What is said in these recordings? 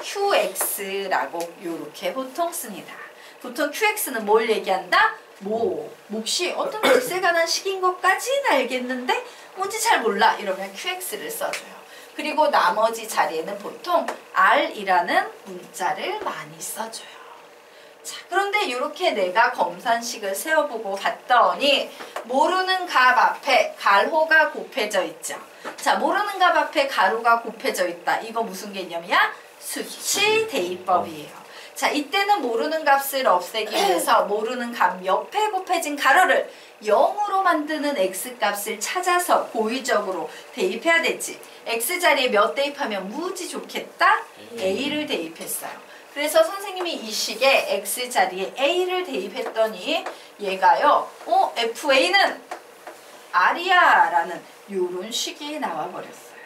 QX라고 이렇게 보통 씁니다. 보통 QX는 뭘 얘기한다? 몫이 어떤 몫에 관한 식인 것까지는 알겠는데 뭔지 잘 몰라 이러면 QX를 써줘요. 그리고 나머지 자리에는 보통 R이라는 문자를 많이 써줘요. 자, 그런데 이렇게 내가 검산식을 세워보고 봤더니 모르는 값 앞에 가로가 곱해져 있죠. 자, 모르는 값 앞에 가로가 곱해져 있다. 이거 무슨 개념이야? 수치 대입법이에요. 자, 이때는 모르는 값을 없애기 위해서 모르는 값 옆에 곱해진 가로를 0으로 만드는 x값을 찾아서 고의적으로 대입해야 되지. x자리에 몇 대입하면 무지 좋겠다? a를 대입했어요. 그래서 선생님이 이 식에 x자리에 a를 대입했더니 얘가요, fa는 r이야 라는 요런 식이 나와버렸어요.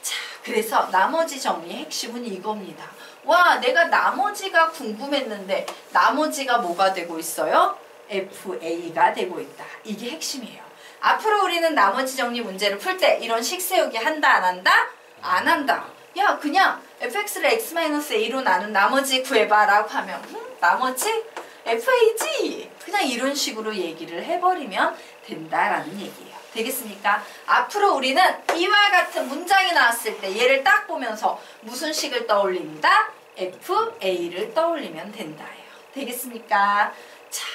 자, 그래서 나머지 정리의 핵심은 이겁니다. 와, 내가 나머지가 궁금했는데 나머지가 뭐가 되고 있어요? FA가 되고 있다. 이게 핵심이에요. 앞으로 우리는 나머지 정리 문제를 풀 때 이런 식 세우기 한다 안 한다? 안 한다. 야, 그냥 fx를 x-a로 나눈 나머지 구해봐 라고 하면 나머지 FA지? 그냥 이런 식으로 얘기를 해버리면 된다라는 얘기예요. 되겠습니까? 앞으로 우리는 이와 같은 문장이 나왔을 때 얘를 딱 보면서 무슨 식을 떠올린다? FA를 떠올리면 된다예요. 되겠습니까? 자,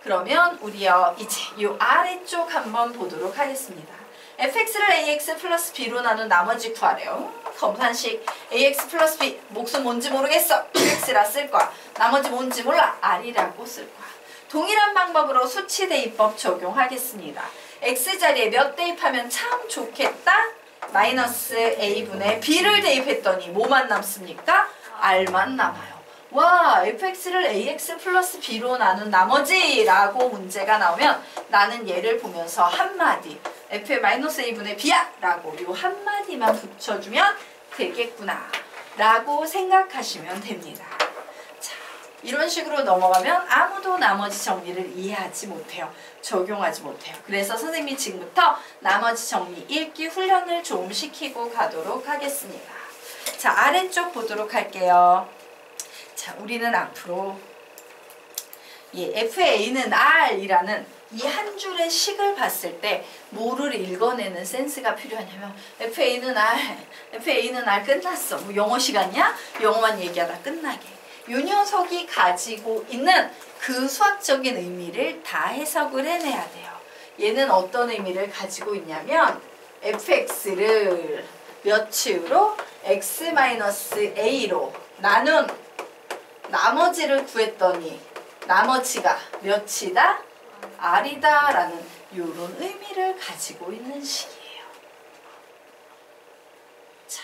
그러면 우리요 이제 이 아래쪽 한번 보도록 하겠습니다. fx를 ax 플러스 b로 나눈 나머지 구하래요. 검산식 ax 플러스 b 몫은 뭔지 모르겠어. qx라 쓸 거야. 나머지 뭔지 몰라. r이라고 쓸 거야. 동일한 방법으로 수치 대입법 적용하겠습니다. x자리에 몇 대입하면 참 좋겠다? 마이너스 a분의 b를 대입했더니 뭐만 남습니까? r만 남아요. 와, fx를 ax 플러스 b로 나눈 나머지라고 문제가 나오면 나는 얘를 보면서 한마디 f의 마이너스 a분의 b야! 라고 요 한마디만 붙여주면 되겠구나 라고 생각하시면 됩니다. 자, 이런 식으로 넘어가면 아무도 나머지 정리를 이해하지 못해요. 적용하지 못해요. 그래서 선생님이 지금부터 나머지 정리 읽기 훈련을 좀 시키고 가도록 하겠습니다. 자, 아래쪽 보도록 할게요. 자, 우리는 앞으로 FA는 R이라는 이 한 줄의 식을 봤을 때 뭐를 읽어내는 센스가 필요하냐면 FA는 R 끝났어. 뭐 영어 시간이야? 영어만 얘기하다 끝나게. 이 녀석이 가지고 있는 그 수학적인 의미를 다 해석을 해내야 돼요. 얘는 어떤 의미를 가지고 있냐면 fx를 몇으로 x-a로 나눈 나머지를 구했더니 나머지가 몇이다? r이다 라는 이런 의미를 가지고 있는 식이에요. 자,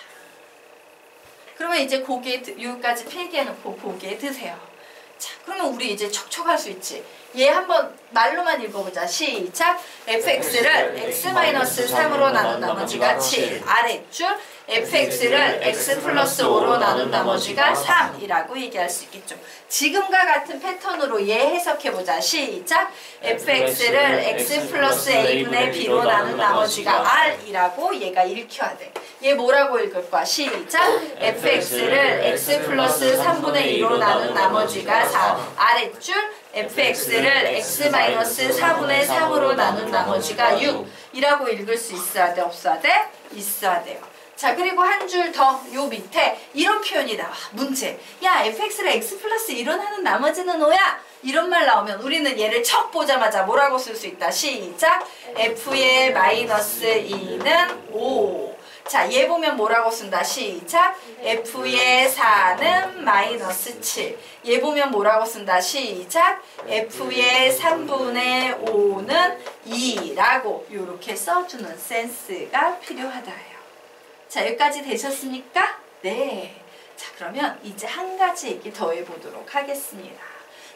그러면 이제 고개 여기까지 필기해놓고 고개 드세요. 자, 그러면 우리 이제 척척할 수 있지. 얘 한번 말로만 읽어보자. 시작! fx를 x-3으로 나눈 나머지가 7. 아랫줄 fx를 x 플러스 5로 나눈 나머지가 3이라고 얘기할 수 있겠죠. 지금과 같은 패턴으로 얘 해석해보자. 시작! fx를 x 플러스 a분의 b로 나눈 나머지가 r이라고 얘가 읽혀야 돼. 얘 뭐라고 읽을 거야? 시작! fx를 x 플러스 3분의 2로 나눈 나머지가 4. 아랫줄 fx를 x-4분의 3으로 나눈 나머지가 6이라고 읽을 수 있어야 돼? 없어야 돼? 있어야 돼요. 자, 그리고 한 줄 더 요 밑에 이런 표현이 나와. 문제. 야, fx를 x 플러스 1로 나눈 나머지는 5야. 이런 말 나오면 우리는 얘를 척 보자마자 뭐라고 쓸 수 있다. 시작. f의 마이너스 2는 5. 자, 얘 보면 뭐라고 쓴다. 시작. f의 4는 마이너스 7. 얘 보면 뭐라고 쓴다. 시작. f의 3분의 5는 2라고 이렇게 써주는 센스가 필요하다예요. 자, 여기까지 되셨습니까? 네. 자, 그러면 이제 한 가지 얘기 더 해보도록 하겠습니다.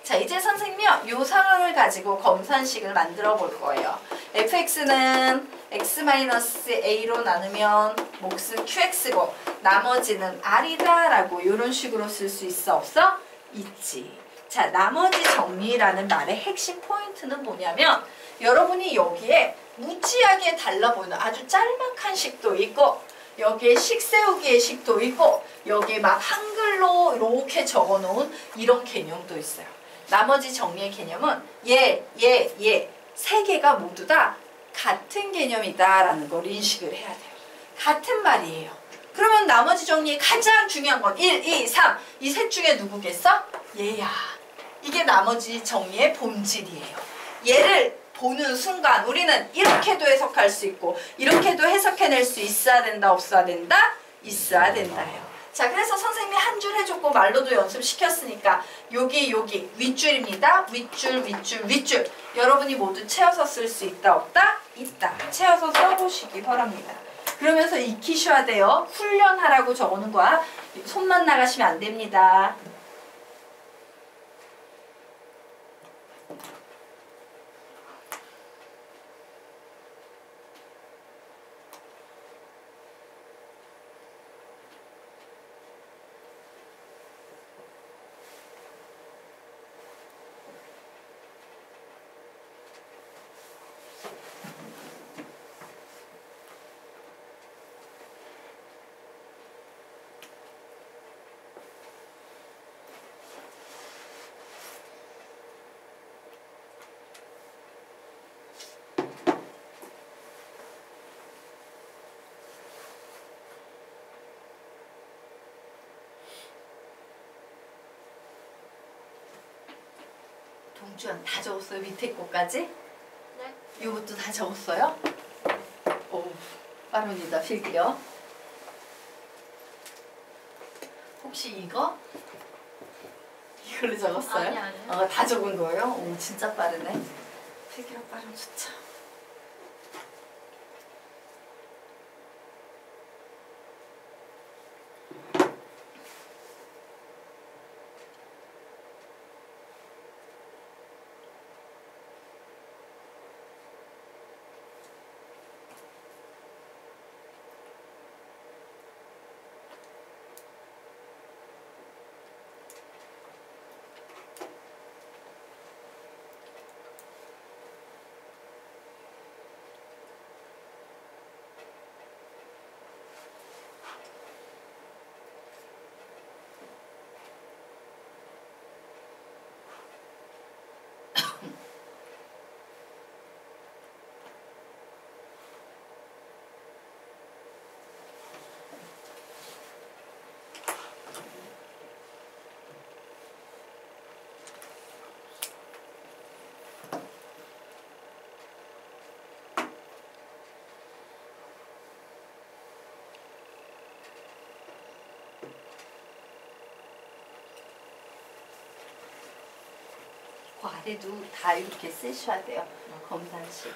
자, 이제 선생님이요, 이 상황을 가지고 검산식을 만들어 볼 거예요. fx는 x-a로 나누면 몫은 qx고 나머지는 r이다 라고 이런 식으로 쓸 수 있어? 없어? 있지. 자, 나머지 정리라는 말의 핵심 포인트는 뭐냐면 여러분이 여기에 무지하게 달라 보이는 아주 짤막한 식도 있고 여기에 식 세우기의 식도 있고 여기에 막 한글로 이렇게 적어놓은 이런 개념도 있어요. 나머지 정리의 개념은 세 개가 모두 다 같은 개념이다라는 걸 인식을 해야 돼요. 같은 말이에요. 그러면 나머지 정리의 가장 중요한 건 1, 2, 3 이 셋 중에 누구겠어? 얘야. 이게 나머지 정리의 본질이에요. 얘를 보는 순간 우리는 이렇게도 해석할 수 있고 이렇게도 해석해낼 수 있어야 된다 없어야 된다? 있어야 된다예요. 자, 그래서 선생님이 한 줄 해줬고 말로도 연습시켰으니까 여기 윗줄입니다. 윗줄 여러분이 모두 채워서 쓸 수 있다 없다? 있다. 채워서 써보시기 바랍니다. 그러면서 익히셔야 돼요. 훈련하라고 적어놓은 거야. 손만 나가시면 안 됩니다. 동주연 다 적었어요? 밑에 거까지? 네. 이것도 다 적었어요? 오, 빠릅니다. 필기요. 혹시 이거? 이걸로 적었어요? 아니요. 다 적은 거예요? 오, 진짜 빠르네. 필기력 빠르면 좋죠. 그 아래도 다 이렇게 쓰셔야 돼요. 검단식.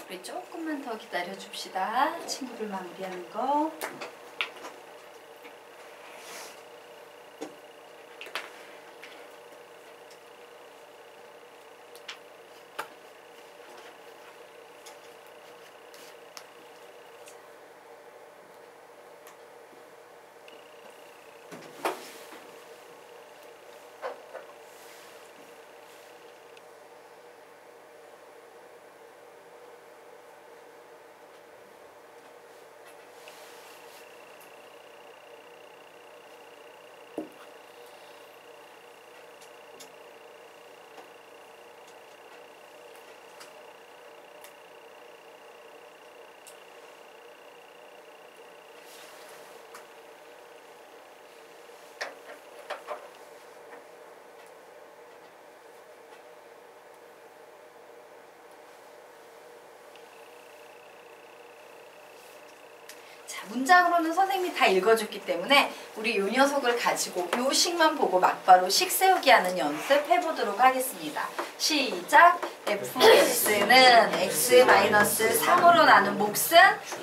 우리 조금만 더 기다려 줍시다. 친구들 마무리하는 거. 자, 문장으로는 선생님이 다 읽어줬기 때문에 우리 요 녀석을 가지고 요 식만 보고 막바로 식 세우기 하는 연습 해보도록 하겠습니다. 시작! fx는 x-3으로 나눈 몫은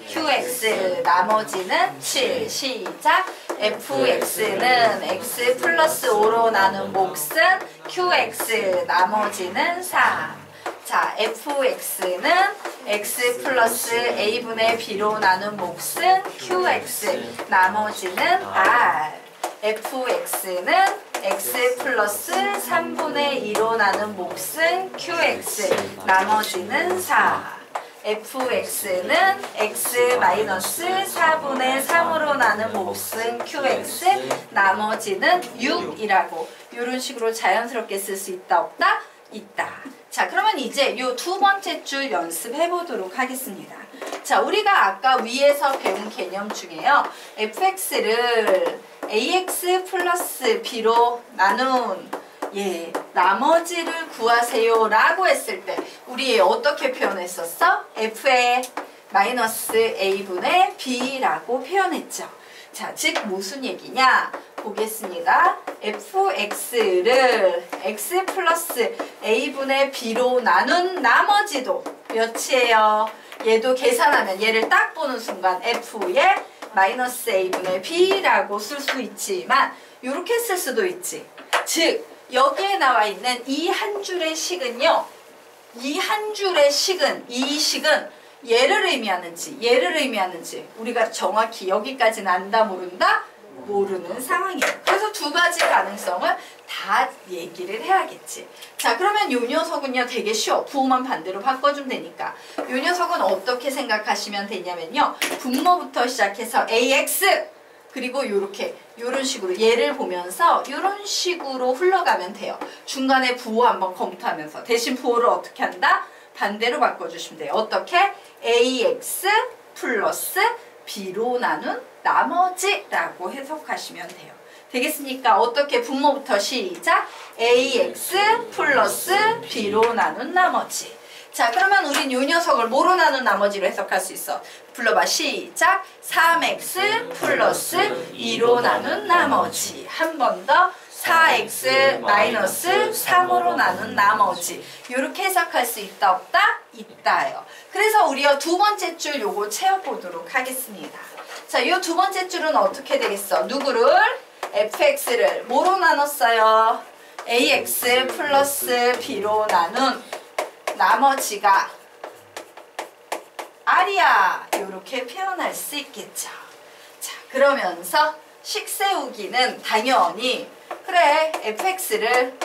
qx, 나머지는 7. 시작! fx는 x 플러스 5로 나눈 몫은 qx, 나머지는 3. 자, fx는 x 플러스 a분의 b로 나눈 몫은 qx, 나머지는 r. fx는 x 플러스 3분의 2로 나눈 몫은 qx 나머지는 4. fx는 x 마이너스 4분의 3으로 나눈 몫은 qx 나머지는 6이라고 이런 식으로 자연스럽게 쓸 수 있다 없다? 있다. 자, 그러면 이제 요 두 번째 줄 연습해 보도록 하겠습니다. 자, 우리가 아까 위에서 배운 개념 중에요. fx를 ax 플러스 b로 나눈 나머지를 구하세요 라고 했을 때 우리 어떻게 표현했었어? f의 마이너스 a분의 b라고 표현했죠. 자, 즉 무슨 얘기냐? 보겠습니다. fx를 x 플러스 a분의 b로 나눈 나머지도 몇이에요? 얘도 계산하면 얘를 딱 보는 순간 f의 마이너스 a분의 b라고 쓸 수 있지만 이렇게 쓸 수도 있지. 즉 여기에 나와 있는 이 한 줄의 식은요. 이 한 줄의 식은 이 식은 얘를 의미하는지 우리가 정확히 여기까지는 안다 모른다? 모르는 상황이에요. 그래서 두 가지 가능성을 다 얘기를 해야겠지. 자, 그러면 요 녀석은요 되게 쉬워. 부호만 반대로 바꿔주면 되니까. 요 녀석은 어떻게 생각하시면 되냐면요. 분모부터 시작해서 ax 그리고 요렇게 요런 식으로 얘를 보면서 요런 식으로 흘러가면 돼요. 중간에 부호 한번 검토하면서 대신 부호를 어떻게 한다? 반대로 바꿔주시면 돼요. 어떻게? ax 플러스 b로 나눈 나머지라고 해석하시면 돼요. 되겠습니까? 어떻게? 분모부터 시작! ax 플러스 b로 나눈 나머지. 자, 그러면 우린 요 녀석을 뭐로 나눈 나머지로 해석할 수 있어? 불러봐. 시작! 3x 플러스 2로 나눈 나머지. 한 번 더. 4x 마이너스 3으로 나눈 나머지. 이렇게 해석할 수 있다 없다? 있다요. 그래서 우리가 두 번째 줄 요거 채워보도록 하겠습니다. 자, 요 두 번째 줄은 어떻게 되겠어? 누구를? fx를 뭐로 나눴어요? ax 플러스 b로 나눈 나머지가 r이야. 이렇게 표현할 수 있겠죠. 자, 그러면서 식 세우기는 당연히 그래 fx를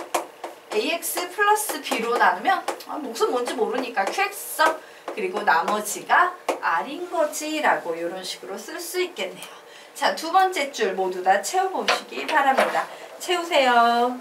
ax 플러스 b로 나누면 몫은 뭔지 모르니까 qx 써. 그리고 나머지가 r인 거지 라고 이런 식으로 쓸 수 있겠네요. 자, 두 번째 줄 모두 다 채워보시기 바랍니다. 채우세요.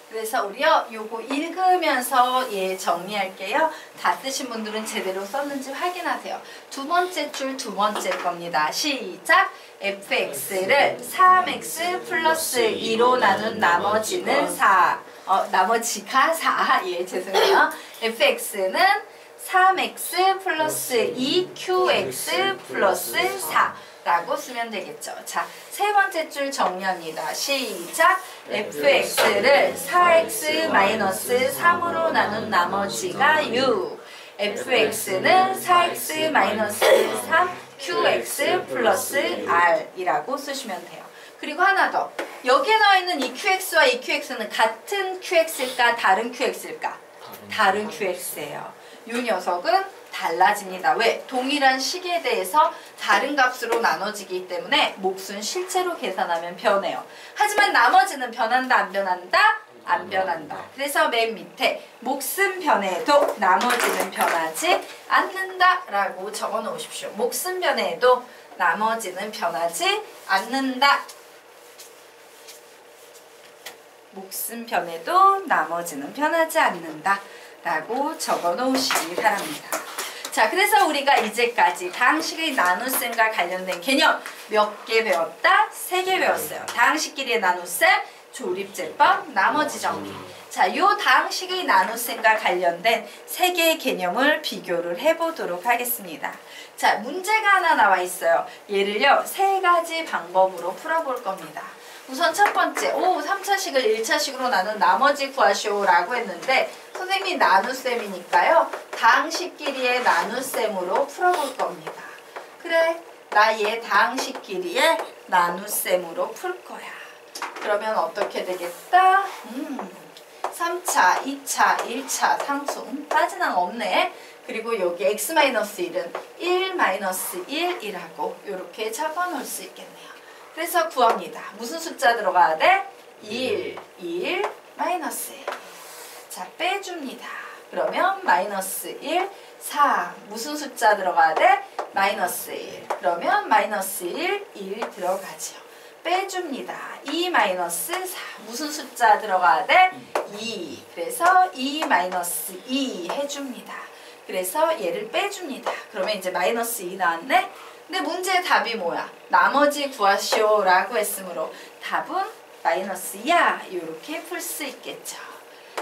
그래서 우리요 요거 읽으면서 정리할게요. 다 쓰신 분들은 제대로 썼는지 확인하세요. 두 번째 줄 두 번째 겁니다. 시작! fx를 3x 플러스 2로 나눈 나머지는 4. 나머지가 4. 죄송해요. fx는 3x 플러스 2qx 플러스 4 라고 쓰면 되겠죠. 자, 세 번째 줄 정리합니다. 시작! fx를 4x 마이너스 3으로 나눈 나머지가 6. fx는 4x 마이너스 3 qx 플러스 r이라고 쓰시면 돼요. 그리고 하나 더. 여기에 나와 있는 이 qx와 이 qx는 같은 qx일까? 다른 qx일까? 다른 qx예요. 이 녀석은 달라집니다. 왜? 동일한 식에 대해서 다른 값으로 나눠지기 때문에 몫은 실제로 계산하면 변해요. 하지만 나머지는 변한다 안 변한다? 안 변한다. 그래서 맨 밑에 몫은 변해도 나머지는 변하지 않는다 라고 적어 놓으십시오. 몫은 변해도 나머지는 변하지 않는다. 몫은 변해도 나머지는 변하지 않는다 라고 적어 놓으시기 바랍니다. 자, 그래서 우리가 이제까지 다항식의 나눗셈과 관련된 개념 몇 개 배웠다? 3개 배웠어요. 다항식끼리의 나눗셈, 조립제법, 나머지 정리. 자, 요 다항식의 나눗셈과 관련된 3개의 개념을 비교를 해보도록 하겠습니다. 자, 문제가 하나 나와 있어요. 얘를요, 3가지 방법으로 풀어볼 겁니다. 우선 첫 번째, 3차식을 1차식으로 나눈 나머지 구하시오 라고 했는데 선생님이 나눗셈이니까요. 다항식끼리의 나눗셈으로 풀어볼 겁니다. 그래, 나 얘 다항식끼리의 나눗셈으로 풀 거야. 그러면 어떻게 되겠다? 3차, 2차, 1차 상수 빠지낭 없네. 그리고 여기 x-1은 1-1이라고 이렇게 적어놓을 수 있겠네요. 그래서 구합니다. 무슨 숫자 들어가야 돼? 1, 1, 마이너스 1. 자, 빼줍니다. 그러면 마이너스 1, 4. 무슨 숫자 들어가야 돼? 마이너스 1. 그러면 마이너스 1, 1 들어가죠. 빼줍니다. 2 마이너스 4. 무슨 숫자 들어가야 돼? 2. 그래서 2 마이너스 2 해줍니다. 그래서 얘를 빼줍니다. 그러면 이제 마이너스 2 나왔네? 근데 문제의 답이 뭐야? 나머지 구하시오 라고 했으므로 답은 마이너스 2야. 이렇게 풀 수 있겠죠.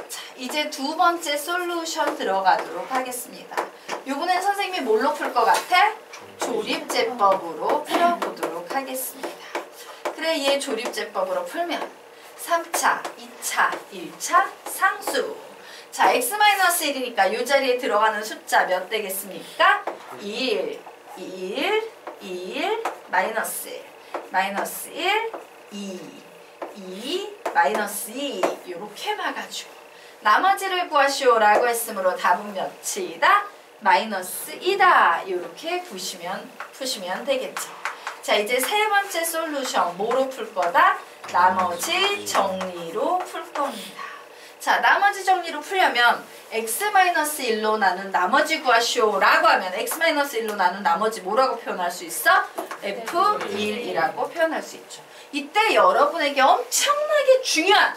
자, 이제 두 번째 솔루션 들어가도록 하겠습니다. 요번엔 선생님이 뭘로 풀 것 같아? 조립제법으로 풀어보도록 하겠습니다. 그래, 얘 조립제법으로 풀면 3차, 2차, 1차 상수. 자, x-1이니까 이 자리에 들어가는 숫자 몇 되겠습니까? 1, 1, 1, 마이너스 1, 마이너스 1, 2, 2, 마이너스 2 이렇게 막아주고 나머지를 구하시오 라고 했으므로 답은 몇이다? 마이너스 2다. 이렇게 푸시면 되겠죠. 자, 이제 세 번째 솔루션 뭐로 풀 거다? 나머지 정리로 풀 겁니다. 자, 나머지 정리로 풀려면 x-1로 나눈 나머지 구하시오 라고 하면 x-1로 나눈 나머지 뭐라고 표현할 수 있어? f1이라고 표현할 수 있죠. 이때 여러분에게 엄청나게 중요한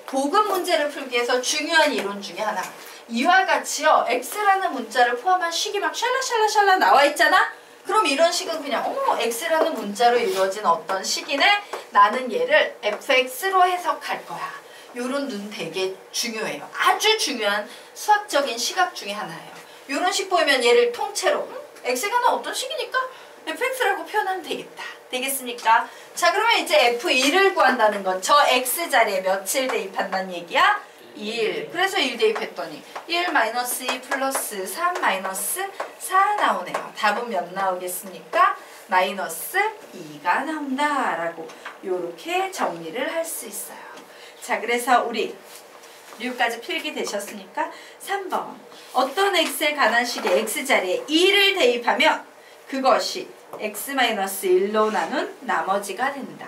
보급 문제를 풀기 위해서 중요한 이론 중에 하나. 이와 같이요, x라는 문자를 포함한 식이 막 샬라샬라샬라 나와 있잖아? 그럼 이런 식은 그냥 x라는 문자로 이루어진 어떤 식이네? 나는 얘를 fx로 해석할 거야. 요런 눈 되게 중요해요. 아주 중요한 수학적인 시각 중에 하나예요. 요런 식 보이면 얘를 통째로 x가 는 어떤 식이니까 fx라고 표현하면 되겠다. 되겠습니까? 자, 그러면 이제 f1을 구한다는 건 저 x자리에 며칠 대입한다는 얘기야? 1. 그래서 1 대입했더니 1 마이너스 2 플러스 3 마이너스 4 나오네요. 답은 몇 나오겠습니까? 마이너스 2가 나온다 라고 요렇게 정리를 할 수 있어요. 자, 그래서 우리 6까지 필기 되셨으니까 3번 어떤 x에 관한 식의 x자리에 2를 대입하면 그것이 x-1로 나눈 나머지가 된다.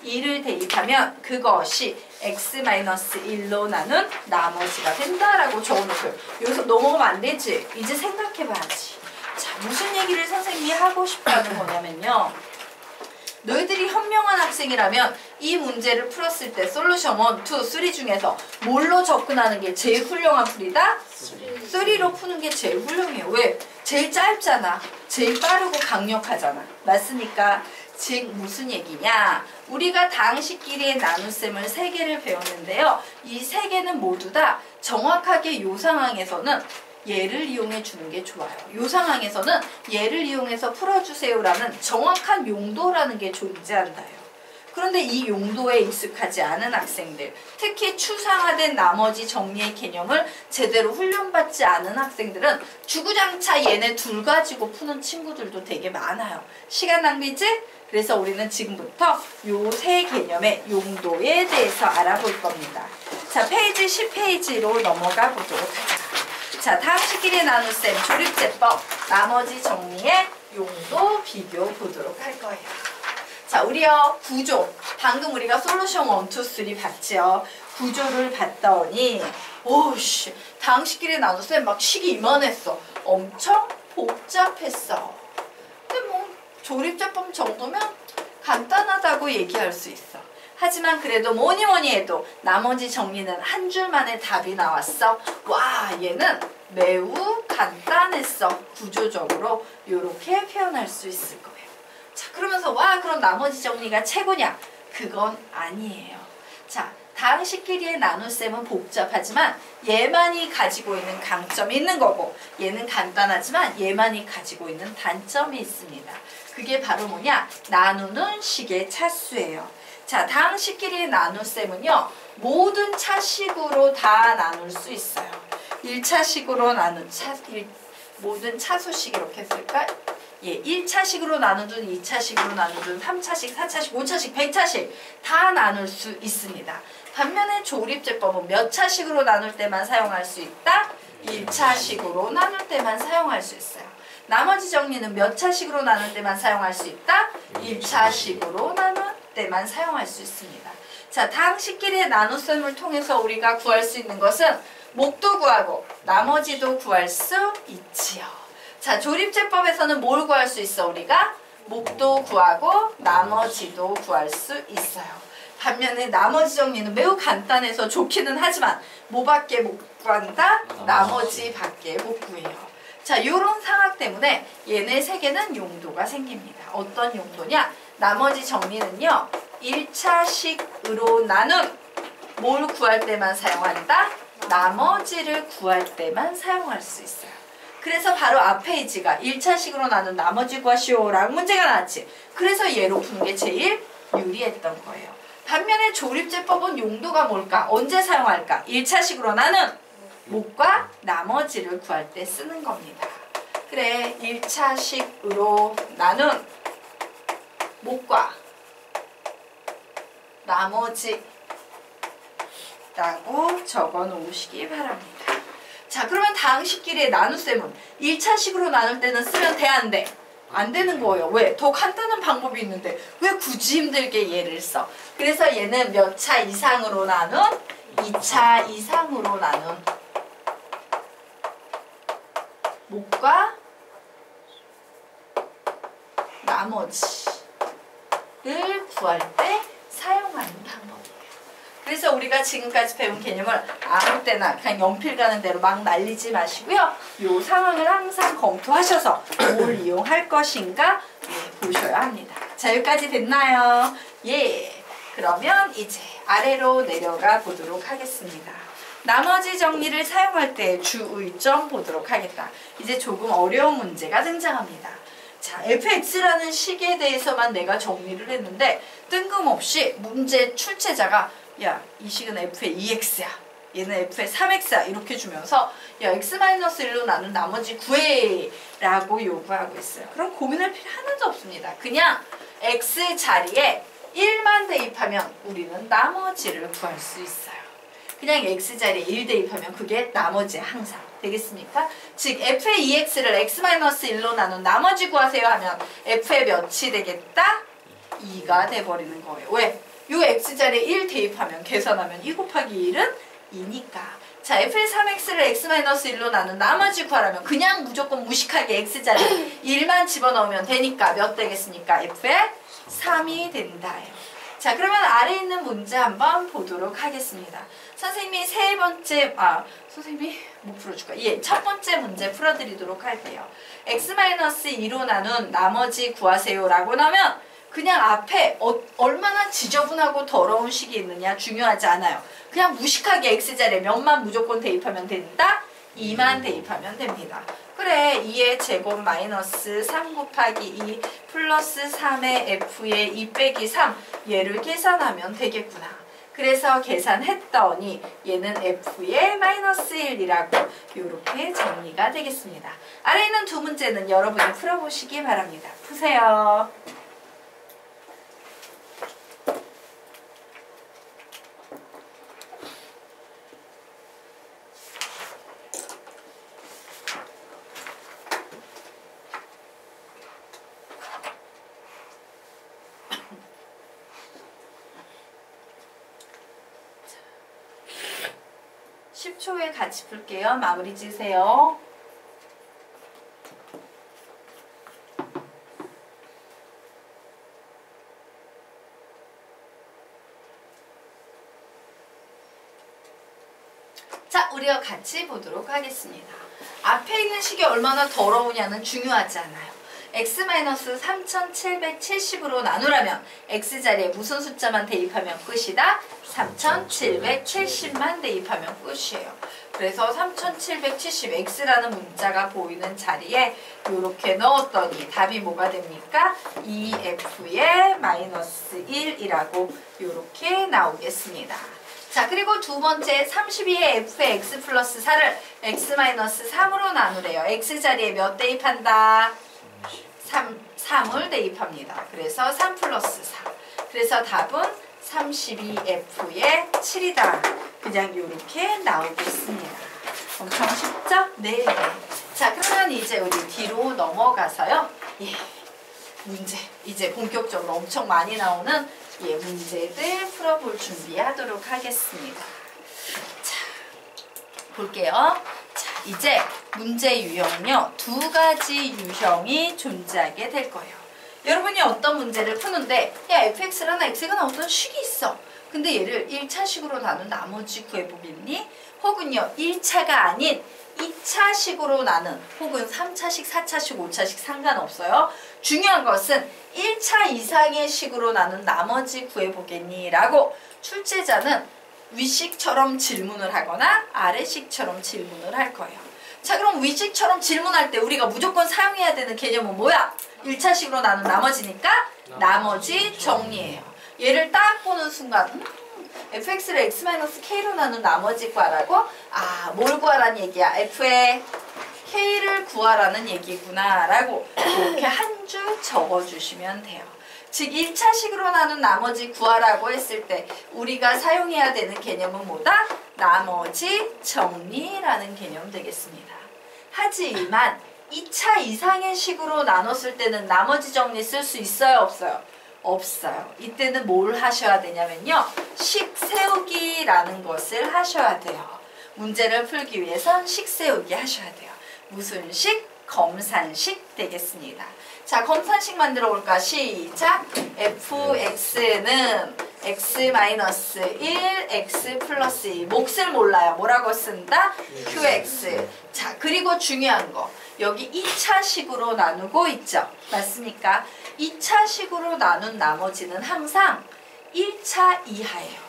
2를 대입하면 그것이 x-1로 나눈 나머지가 된다라고 적어놓고요. 여기서 넘어가면 안 되지. 이제 생각해봐야지. 자, 무슨 얘기를 선생님이 하고 싶다는 거냐면요. 너희들이 현명한 학생이라면 이 문제를 풀었을 때 솔루션 1, 2, 3 중에서 뭘로 접근하는 게 제일 훌륭한 풀이다? 3로 푸는 게 제일 훌륭해요. 왜? 제일 짧잖아. 제일 빠르고 강력하잖아. 맞습니까? 즉 무슨 얘기냐? 우리가 다항식끼리의 나눗셈을 3개를 배웠는데요. 이 3개는 모두 다 정확하게 요 상황에서는 얘를 이용해 주는 게 좋아요. 이 상황에서는 얘를 이용해서 풀어주세요라는 정확한 용도라는 게 존재한다요. 그런데 이 용도에 익숙하지 않은 학생들, 특히 추상화된 나머지 정리의 개념을 제대로 훈련받지 않은 학생들은 주구장차 얘네 둘 가지고 푸는 친구들도 되게 많아요. 시간 낭비지? 그래서 우리는 지금부터 요 세 개념의 용도에 대해서 알아볼 겁니다. 자, 페이지 10페이지로 넘어가 보도록 하죠. 자, 다항식끼리 나눗셈 조립제법 나머지 정리의 용도 비교 보도록 할 거예요. 자, 우리요 구조 방금 우리가 솔루션 1, 2, 3 봤지요. 구조를 봤더니 오씨 다항식끼리 나눴을 때 막 식이 이만했어. 엄청 복잡했어. 근데 뭐 조립제법 정도면 간단하다고 얘기할 수 있어. 하지만 그래도 뭐니 뭐니 해도 나머지 정리는 한 줄만에 답이 나왔어. 와 얘는 매우 간단했어. 구조적으로 이렇게 표현할 수 있을 거예요. 자 그러면서 와 그럼 나머지 정리가 최고냐? 그건 아니에요. 자 다항식끼리의 나눗셈은 복잡하지만 얘만이 가지고 있는 강점이 있는 거고 얘는 간단하지만 얘만이 가지고 있는 단점이 있습니다. 그게 바로 뭐냐? 나누는 식의 차수예요. 자, 다항식끼리의 나눗셈은요. 모든 차식으로 다 나눌 수 있어요. 1차식으로 모든 차수식 이렇게 쓸까? 예, 1차식으로 나누든 2차식으로 나누든 3차식, 4차식, 5차식, 100차식 다 나눌 수 있습니다. 반면에 조립제법은 몇 차식으로 나눌 때만 사용할 수 있다? 1차식으로 나눌 때만 사용할 수 있어요. 나머지 정리는 몇 차식으로 나눌 때만 사용할 수 있다? 1차식으로 나눌 때만 사용할 수 있습니다. 자, 다항식끼리의 나눗셈을 통해서 우리가 구할 수 있는 것은 목도 구하고 나머지도 구할 수 있지요. 자, 조립제법에서는 뭘 구할 수 있어 우리가? 목도 구하고 나머지도 구할 수 있어요. 반면에 나머지 정리는 매우 간단해서 좋기는 하지만 뭐밖에 못 구한다? 나머지밖에 못 구해요. 자, 요런 상황 때문에 얘네 세 개는 용도가 생깁니다. 어떤 용도냐? 나머지 정리는요. 1차식으로 나눈 뭘 구할 때만 사용한다? 나머지를 구할 때만 사용할 수 있어요. 그래서 바로 앞 페이지가 1차식으로 나눈 나머지 구하시오 라는 문제가 나왔지. 그래서 얘로 푸는 게 제일 유리했던 거예요. 반면에 조립제법은 용도가 뭘까? 언제 사용할까? 1차식으로 나눈 목과 나머지를 구할 때 쓰는 겁니다. 그래 1차식으로 나눈 목과 나머지 라고 적어 놓으시기 바랍니다. 자 그러면 다항식끼리의 나눗셈은 1차식으로 나눌 때는 쓰면 돼 안 돼? 안 되는 거예요. 왜? 더 간단한 방법이 있는데 왜 굳이 힘들게 얘를 써? 그래서 얘는 몇 차 이상으로 나눈? 2차 이상으로 나눈 목과 나머지를 구할 때 사용하는 방법이에요. 그래서 우리가 지금까지 배운 개념을 아무 때나 그냥 연필 가는 대로 막 날리지 마시고요. 이 상황을 항상 검토하셔서 뭘 이용할 것인가 보셔야 합니다. 자 여기까지 됐나요? 예. 그러면 이제 아래로 내려가 보도록 하겠습니다. 나머지 정리를 사용할 때 주의점 보도록 하겠다. 이제 조금 어려운 문제가 등장합니다. 자, fx라는 식에 대해서만 내가 정리를 했는데 뜬금없이 문제 출제자가 야, 이 식은 f의 2x야. 얘는 f의 3x야. 이렇게 주면서 야, x-1로 나눈 나머지 구해 라고 요구하고 있어요. 그럼 고민할 필요 하나도 없습니다. 그냥 x 자리에 1만 대입하면 우리는 나머지를 구할 수 있어요. 그냥 x자리에 1 대입하면 그게 나머지야 항상. 되겠습니까? 즉 f의 2x를 x-1로 나눈 나머지 구하세요 하면 f의 몇이 되겠다? 2가 돼버리는 거예요. 왜? 요 x자리에 1 대입하면 계산하면 2 곱하기 1은 2니까. 자 f의 3x를 x-1로 나눈 나머지 구하라면 그냥 무조건 무식하게 x자리에 1만 집어넣으면 되니까 몇 되겠습니까? f의 3이 된다요. 자 그러면 아래 있는 문제 한번 보도록 하겠습니다. 선생님이 선생님이 못 풀어줄까? 예, 첫 번째 문제 풀어드리도록 할게요. x-2로 나눈 나머지 구하세요 라고 나면 그냥 앞에 얼마나 지저분하고 더러운 식이 있느냐 중요하지 않아요. 그냥 무식하게 x자리에 몇만 무조건 대입하면 된다? 2만 대입하면 됩니다. 그래 2의 제곱 마이너스 3 곱하기 2 플러스 3의 f의 2 빼기 3 얘를 계산하면 되겠구나. 그래서 계산했더니 얘는 f의 마이너스 1이라고 이렇게 정리가 되겠습니다. 아래 있는 두 문제는 여러분이 풀어보시기 바랍니다. 푸세요. 10초 후에 같이 풀게요. 마무리 지세요. 자, 우리가 같이 보도록 하겠습니다. 앞에 있는 식이 얼마나 더러우냐는 중요하지 않아요. x-3770으로 나누라면 x자리에 무슨 숫자만 대입하면 끝이다? 3770만 대입하면 끝이에요. 그래서 3770x라는 문자가 보이는 자리에 이렇게 넣었더니 답이 뭐가 됩니까? 2f의 마이너스 1이라고 이렇게 나오겠습니다. 자, 그리고 두 번째 32의 f의 x 플러스 4를 x-3으로 나누래요. x자리에 몇 대입한다? 3을 대입합니다. 그래서 3 플러스 4. 그래서 답은 32f의 7이다. 그냥 이렇게 나오겠습니다. 엄청 쉽죠? 네. 자, 그러면 이제 우리 뒤로 넘어가서요. 예, 문제. 이제 본격적으로 엄청 많이 나오는 문제들 풀어볼 준비하도록 하겠습니다. 자, 볼게요. 자, 이제 문제 유형은요, 두 가지 유형이 존재하게 될 거예요. 여러분이 어떤 문제를 푸는데, 야, fx랑 x가 나오던 식이 있어. 근데 얘를 1차식으로 나눈 나머지 구해보겠니? 혹은요, 1차가 아닌 2차식으로 나눈, 혹은 3차식, 4차식, 5차식 상관없어요. 중요한 것은 1차 이상의 식으로 나눈 나머지 구해보겠니? 라고 출제자는 위식처럼 질문을 하거나 아래식처럼 질문을 할 거예요. 자, 그럼 위식처럼 질문할 때 우리가 무조건 사용해야 되는 개념은 뭐야? 1차식으로 나눈 나머지니까 나머지 정리예요. 얘를 딱 보는 순간 fx를 x-k로 나눈 나머지 구하라고? 아, 뭘 구하라는 얘기야? f의 k를 구하라는 얘기구나 라고 이렇게 한 줄 적어주시면 돼요. 즉 1차식으로 나눈 나머지 구하라고 했을 때 우리가 사용해야 되는 개념은 뭐다? 나머지 정리라는 개념 되겠습니다. 하지만 2차 이상의 식으로 나눴을 때는 나머지 정리 쓸 수 있어요? 없어요? 없어요. 이때는 뭘 하셔야 되냐면요, 식 세우기라는 것을 하셔야 돼요. 문제를 풀기 위해선 식 세우기 하셔야 돼요. 무슨 식? 검산식 되겠습니다. 자, 검산식 만들어 볼까? 시작! fx는 x-1, x 플러스 2. 몫을 몰라요. 뭐라고 쓴다? qx. 자, 그리고 중요한 거. 여기 2차식으로 나누고 있죠. 맞습니까? 2차식으로 나눈 나머지는 항상 1차 이하예요.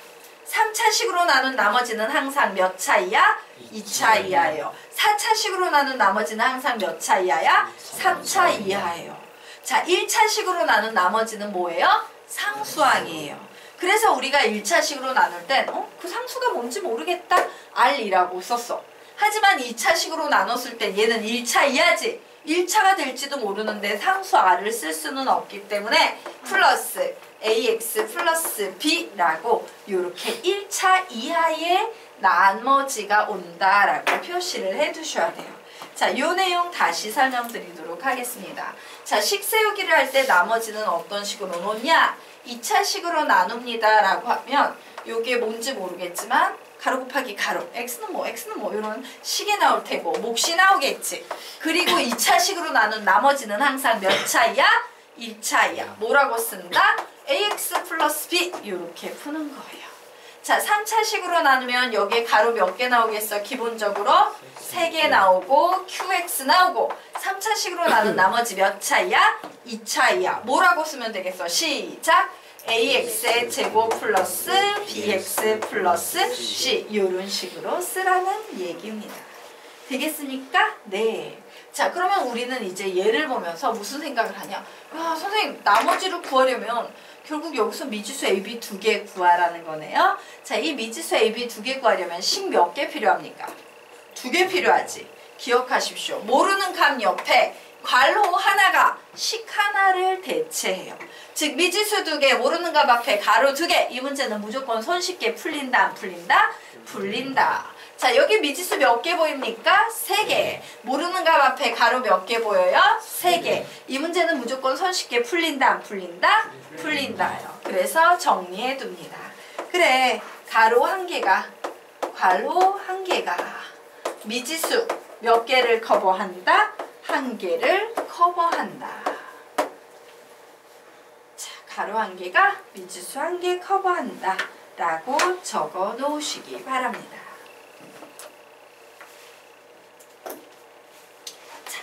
3차식으로 나눈 나머지는 항상 몇 차 이하? 2차 이하예요. 4차식으로 나눈 나머지는 항상 몇 차 이하야? 3차 이하예요. 자, 1차식으로 나눈 나머지는 뭐예요? 상수항이에요. 그래서 우리가 1차식으로 나눌 땐 그 상수가 뭔지 모르겠다? R이라고 썼어. 하지만 2차식으로 나눴을 땐 얘는 1차 이하지. 1차가 될지도 모르는데 상수 R을 쓸 수는 없기 때문에 플러스 AX 플러스 B라고 이렇게 1차 이하의 나머지가 온다라고 표시를 해두셔야 돼요. 자, 이 내용 다시 설명드리도록 하겠습니다. 자, 식 세우기를 할 때 나머지는 어떤 식으로 놓냐? 2차식으로 나눕니다 라고 하면 이게 뭔지 모르겠지만 가로 곱하기 가로, x는 뭐 이런 식이 나올 테고 몫이 나오겠지. 그리고 2차식으로 나눈 나머지는 항상 몇 차이야? 1차이야. 뭐라고 쓴다? ax 플러스 b 이렇게 푸는 거예요. 자, 3차식으로 나누면 여기에 가로 몇 개 나오겠어? 기본적으로 3개 나오고 qx 나오고 3차식으로 나눈 나머지 몇 차이야? 2차이야. 뭐라고 쓰면 되겠어? 시작! ax의 제곱 플러스 bx 플러스 c 이런 식으로 쓰라는 얘기입니다. 되겠습니까? 네. 자, 그러면 우리는 이제 예를 보면서 무슨 생각을 하냐? 야, 선생님, 나머지를 구하려면 결국 여기서 미지수 AB 2개 구하라는 거네요. 자, 이 미지수 AB 2개 구하려면 식 몇 개 필요합니까? 2개 필요하지. 기억하십시오. 모르는 값 옆에 괄호 하나가 식 하나를 대체해요. 즉 미지수 2개, 모르는 값 앞에 가로 2개. 이 문제는 무조건 손쉽게 풀린다, 안 풀린다? 풀린다. 자, 여기 미지수 몇 개 보입니까? 3개. 모르는 값 앞에 가로 몇 개 보여요? 3개. 이 문제는 무조건 손쉽게 풀린다, 안 풀린다? 풀린다요. 그래서 정리해 둡니다. 그래, 가로 1개가 괄호 한 개가 미지수 몇 개를 커버한다? 한 개를 커버한다. 자, 괄호 한 개가 미지수 한 개 커버한다 라고 적어 놓으시기 바랍니다. 자,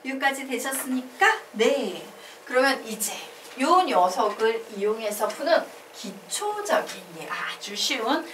여기까지 되셨습니까? 네. 그러면 이제 요 녀석을 이용해서 푸는 기초적인 아주 쉬운